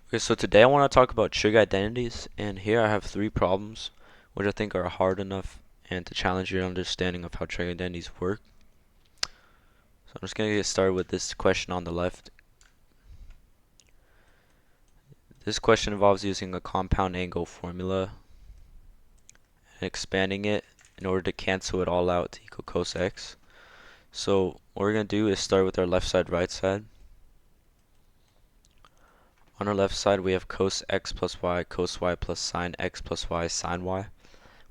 Okay, so today I want to talk about trig identities, and here I have three problems which I think are hard enough and to challenge your understanding of how trig identities work. So I'm just going to get started with this question on the left. This question involves using a compound angle formula and expanding it in order to cancel it all out to equal cos x. So what we're going to do is start with our left side, right side. On our left side we have cos x plus y plus sine x plus y sine y.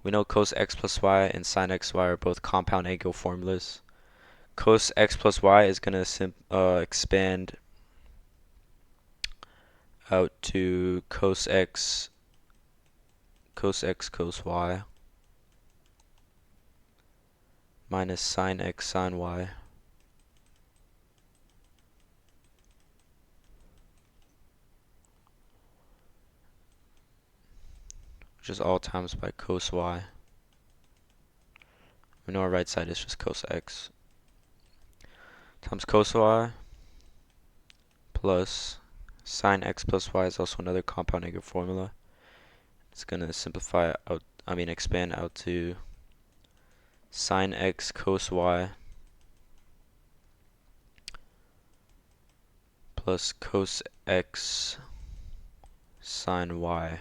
We know cos x plus y and sine xy are both compound angle formulas. Cos x plus y is going to expand out to cos x cos y minus sine x sine y, which is all times by cos y. We know our right side is just cos x times cos y plus sine x plus y is also another compound angle formula. It's going to expand out to sine x cos y plus cos x sine y,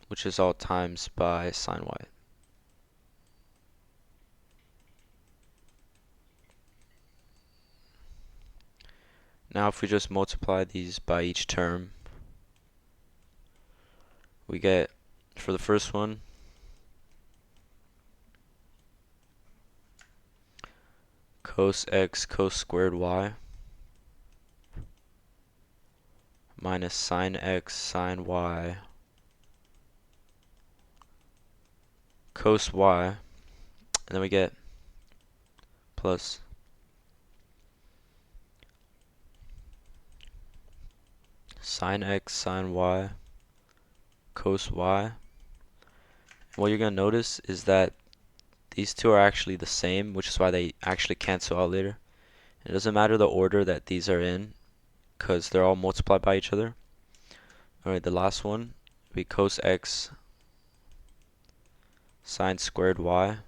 which is all times by sine y. Now if we just multiply these by each term, we get, for the first one, cos x cos squared y minus sine x sine y cos y, and then we get plus sine x sine y cos y. And what you're going to notice is that these two are actually the same, which is why they actually cancel out later. It doesn't matter the order that these are in, because they're all multiplied by each other. Alright, the last one would be cos x sine squared y.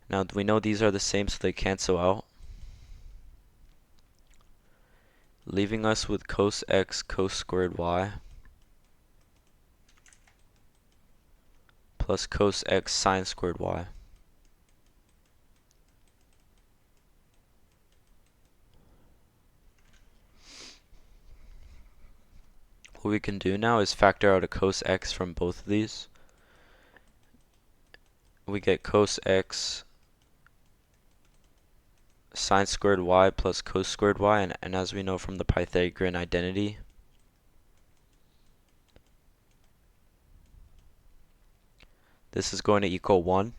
Now we know these are the same, so they cancel out, leaving us with cos x cos squared y plus cos x sine squared y. What we can do now is factor out a cos x from both of these. We get cos x sine squared y plus cos squared y, and as we know from the Pythagorean identity, this is going to equal 1.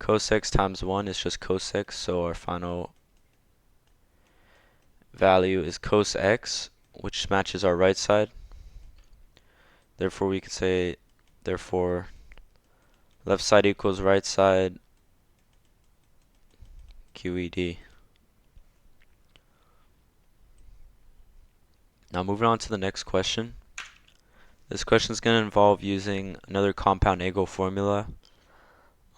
Cos x times 1 is just cos x, so our final value is cos x, which matches our right side. Therefore we could say, therefore left side equals right side QED. Now moving on to the next question. This question is going to involve using another compound angle formula.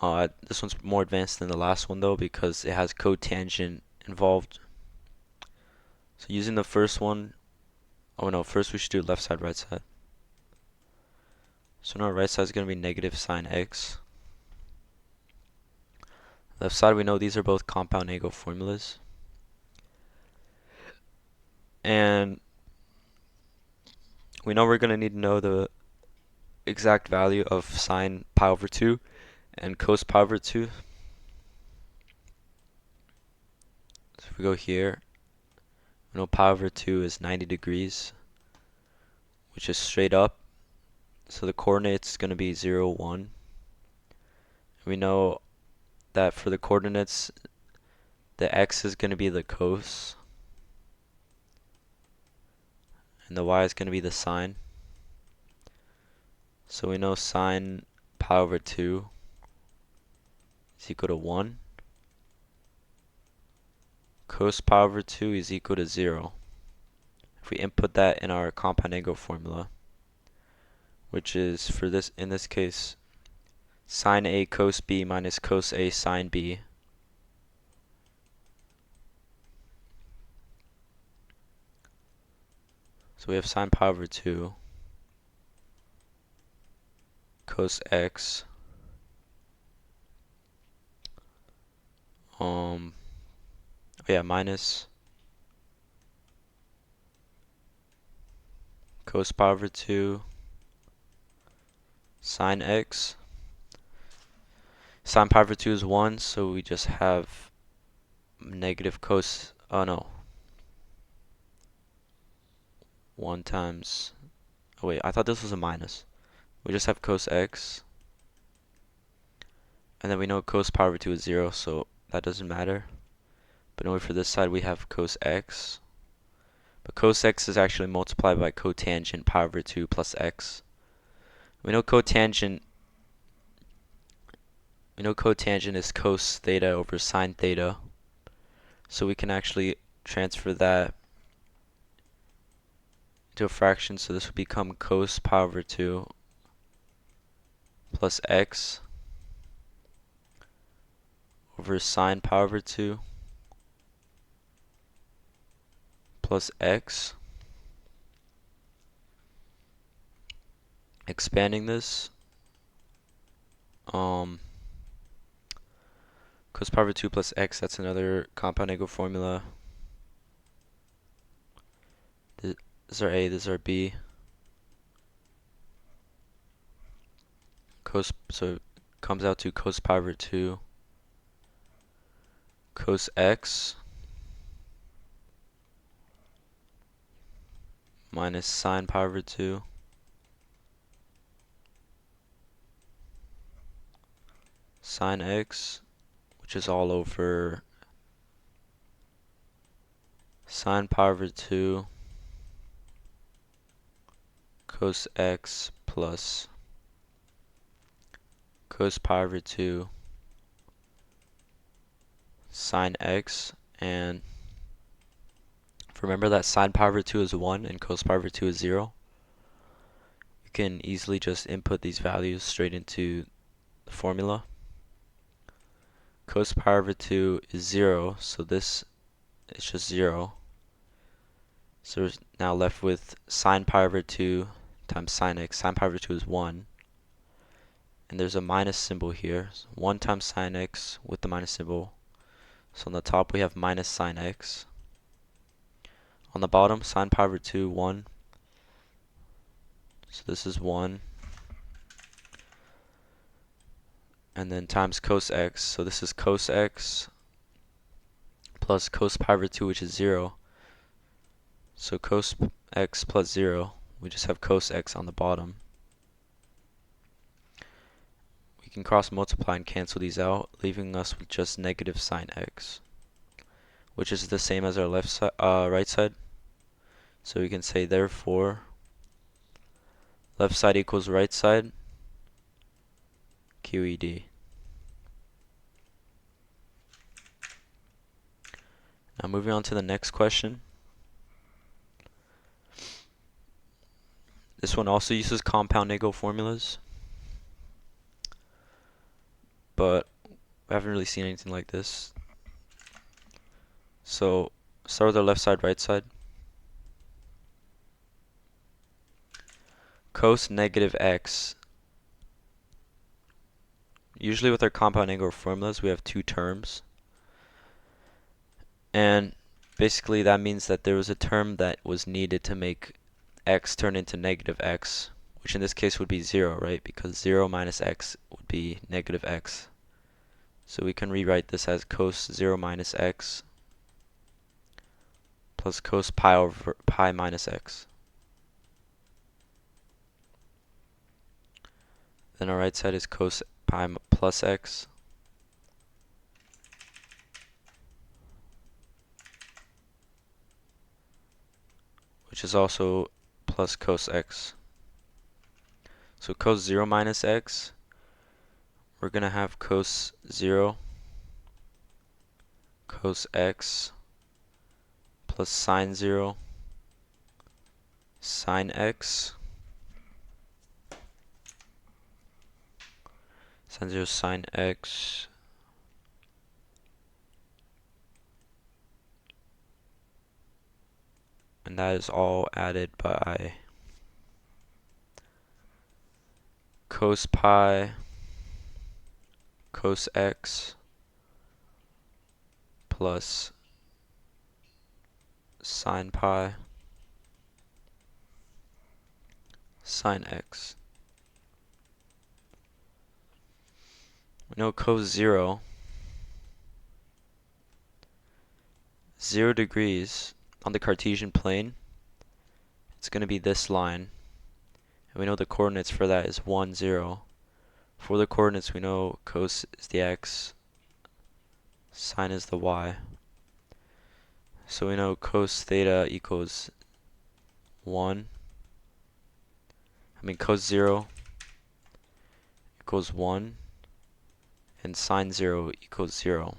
This one's more advanced than the last one though, because it has cotangent involved. So using the first one, first we should do left side, right side. So now our right side is going to be negative sine x. Left side, we know these are both compound angle formulas. And we know we're going to need to know the exact value of sine pi over 2 and cos pi over 2. So if we go here, we know pi over 2 is 90 degrees, which is straight up. So the coordinates is going to be 0, 1. We know that for the coordinates, the x is going to be the cos, and the y is going to be the sine. So we know sine pi over 2 is equal to 1. cos pi over 2 is equal to 0. If we input that in our compound angle formula, which is for this, in this case, sine A cos B minus cos A sine B. So we have sine pi over 2 cos x minus cos pi over 2 sine x. Sine pi over 2 is 1, so we just have negative cos, 1 times, I thought this was a minus. We just have cos x, and then we know cos pi over 2 is 0, so that doesn't matter. But only for this side we have cos x. But cos x is actually multiplied by cotangent pi over 2 plus x. We know cotangent is cos theta over sine theta. So we can actually transfer that into a fraction. So this would become cos pi over 2 plus x over sine pi over 2 plus x. Expanding this, cos pi over 2 plus x, that's another compound angle formula. This is our A, this is our B. So it comes out to cos pi over 2 cos x minus sine pi over 2 sine x, which is all over sine pi over 2 cos x plus cos pi over 2 sine x. And remember that sine pi over 2 is 1 and cos pi over 2 is 0. You can easily just input these values straight into the formula. Cos pi over 2 is 0, so this is just 0. So we're now left with sine pi over 2 times sine x. Sine pi over 2 is 1. And there's a minus symbol here. So 1 times sine x with the minus symbol. So on the top we have minus sine x. On the bottom, sine pi over 2, 1. So this is 1. And then times cos x. So this is cos x plus cos pi over 2, which is 0. So cos x plus 0, we just have cos x on the bottom. We can cross multiply and cancel these out, leaving us with just negative sine x, which is the same as our right side. So we can say therefore left side equals right side QED. Now moving on to the next question. This one also uses compound angle formulas, but we haven't really seen anything like this. So start with our left side, right side. Cos negative x. Usually with our compound angle formulas we have two terms. And basically that means that there was a term that was needed to make x turn into negative x, which in this case would be 0, right? Because 0 minus x would be negative x. So we can rewrite this as cos 0 minus x plus cos pi over pi minus x. Then our right side is cos pi plus x which is also plus cos x. So cos 0 minus x, we're going to have cos 0 cos x plus sine 0 sine x, sine 0 sine x, and that is all added by cos pi cos x plus sine pi sine x. We know cos 0, 0 degrees on the Cartesian plane, it's going to be this line. And we know the coordinates for that is 1, 0. For the coordinates, we know cos is the x, sine is the y. So we know cos theta equals 1. Cos 0 equals 1, and sine 0 equals 0.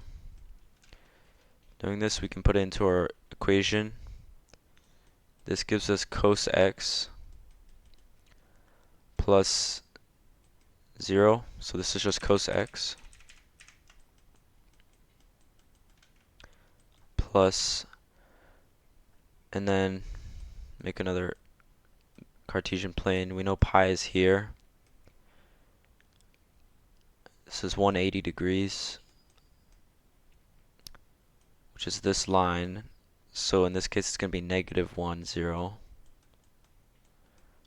Doing this, we can put it into our equation. This gives us cos x plus 0, so this is just cos x, plus, and then make another Cartesian plane. We know pi is here. This is 180 degrees, which is this line. So in this case, it's going to be negative 1, 0.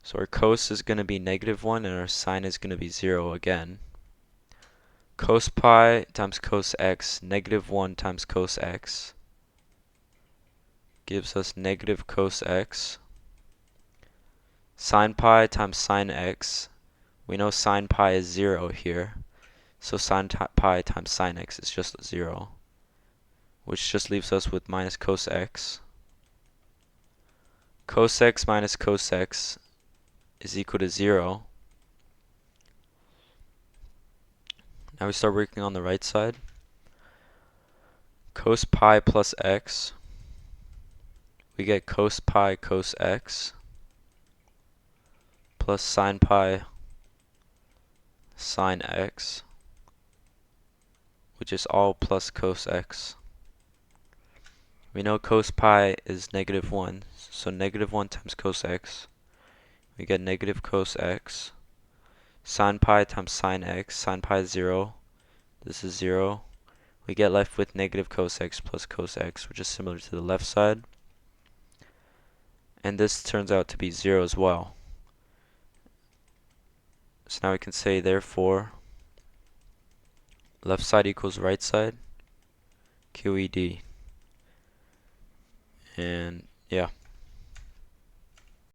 So our cos is going to be negative 1, and our sine is going to be 0 again. Cos pi times cos x, negative 1 times cos x, gives us negative cos x. Sine pi times sine x, we know sine pi is 0 here, so sine pi times sine x is just 0, which just leaves us with minus cos x. Cos x minus cos x is equal to 0. Now we start working on the right side. Cos pi plus x, we get cos pi cos x plus sine pi sine x, which is all plus cos x. We know cos pi is negative 1, so negative 1 times cos x, we get negative cos x. Sine pi times sine x, sine pi is 0, this is 0. We get left with negative cos x plus cos x, which is similar to the left side. And this turns out to be 0 as well. So now we can say, therefore, left side equals right side, QED. And yeah.